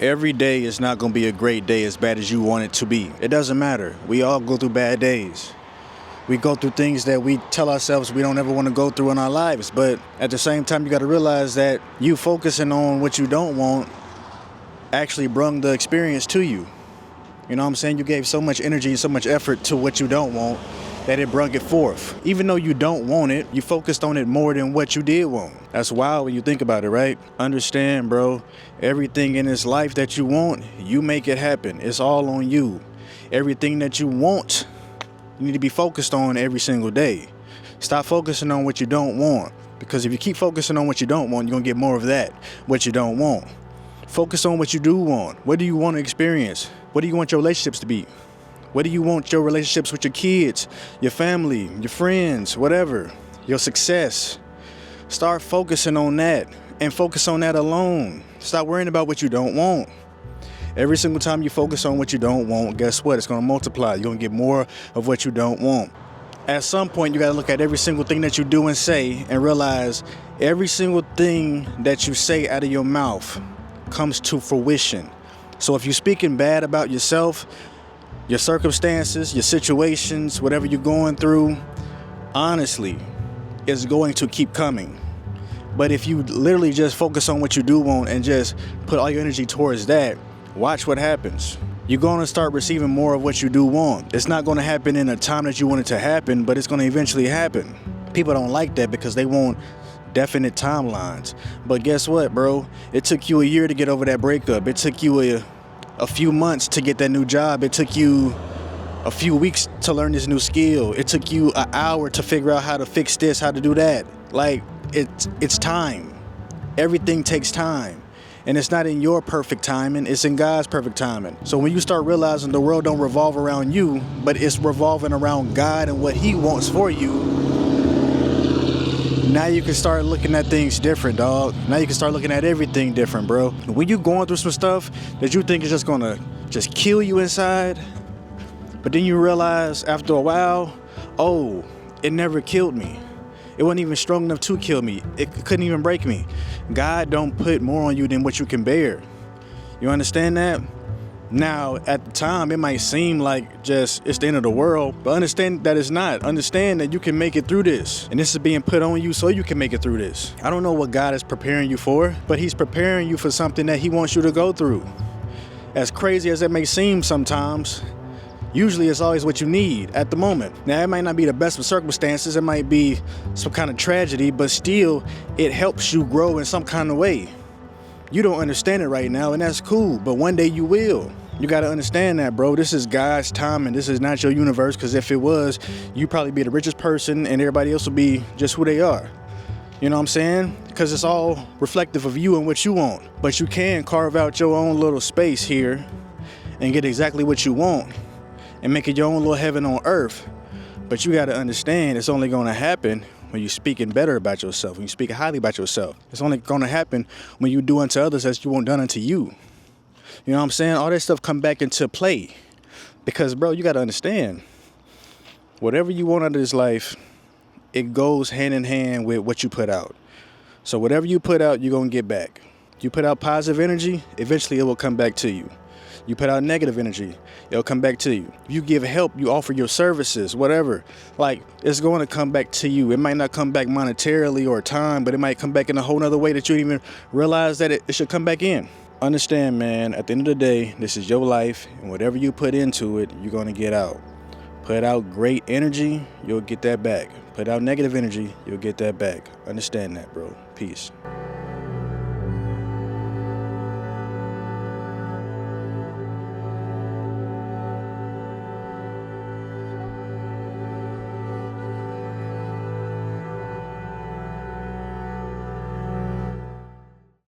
Every day is not going to be a great day as bad as you want it to be. It doesn't matter. We all go through bad days. We go through things that we tell ourselves we don't ever want to go through in our lives. But at the same time, you got to realize that you focusing on what you don't want actually brought the experience to you. You know what I'm saying? You gave so much energy and so much effort to what you don't want that it brought it forth. Even though you don't want it, you focused on it more than what you did want. That's wild when you think about it, right? Understand, bro, everything in this life that you want, you make it happen. It's all on you. Everything that you want, you need to be focused on every single day. Stop focusing on what you don't want, because if you keep focusing on what you don't want, you're gonna get more of that, what you don't want. Focus on what you do want. What do you want to experience? What do you want your relationships to be? What do you want your relationships with your kids, your family, your friends, whatever, your success? Start focusing on that and focus on that alone. Stop worrying about what you don't want. Every single time you focus on what you don't want, guess what? It's going to multiply. You're going to get more of what you don't want. At some point, you got to look at every single thing that you do and say and realize every single thing that you say out of your mouth comes to fruition. So if you're speaking bad about yourself, your circumstances, your situations, whatever you're going through, honestly, it's going to keep coming. But if you literally just focus on what you do want and just put all your energy towards that, watch what happens. You're going to start receiving more of what you do want. It's not going to happen in a time that you want it to happen, but it's going to eventually happen. People don't like that because they want definite timelines. But guess what, bro? It took you a year to get over that breakup. It took you a few months to get that new job. It took you a few weeks to learn this new skill. It took you an hour to figure out how to fix this, how to do that. Like, it's time. Everything takes time. And it's not in your perfect timing, it's in God's perfect timing. So when you start realizing the world don't revolve around you, but it's revolving around God and what He wants for you, now you can start looking at things different, dog. Now you can start looking at everything different, bro. When you going through some stuff that you think is just gonna just kill you inside, but then you realize after a while, oh, it never killed me. It wasn't even strong enough to kill me. It couldn't even break me. God don't put more on you than what you can bear. You understand that? Now, at the time, it might seem like just it's the end of the world, but understand that it's not. Understand that you can make it through this. And this is being put on you so you can make it through this. I don't know what God is preparing you for, but He's preparing you for something that He wants you to go through. As crazy as it may seem sometimes, usually it's always what you need at the moment. Now, it might not be the best of circumstances. It might be some kind of tragedy, but still, it helps you grow in some kind of way. You don't understand it right now, and that's cool, but one day you will. You got to understand that, bro. This is God's time, and this is not your universe, because if it was, you'd probably be the richest person, and everybody else would be just who they are. You know what I'm saying? Because it's all reflective of you and what you want. But you can carve out your own little space here and get exactly what you want and make it your own little heaven on earth. But you got to understand it's only going to happen when you're speaking better about yourself, when you speak highly about yourself. It's only going to happen when you do unto others as you want done unto you. You know what I'm saying? All that stuff come back into play. Because, bro, you got to understand, whatever you want out of this life, it goes hand in hand with what you put out. So whatever you put out, you're going to get back. You put out positive energy, eventually it will come back to you. You put out negative energy, it'll come back to you. You give help, you offer your services, whatever. Like, it's going to come back to you. It might not come back monetarily or time, but it might come back in a whole nother way that you didn't even realize that it should come back in. Understand, man, at the end of the day, this is your life, and whatever you put into it, you're going to get out. Put out great energy, you'll get that back. Put out negative energy, you'll get that back. Understand that, bro. Peace.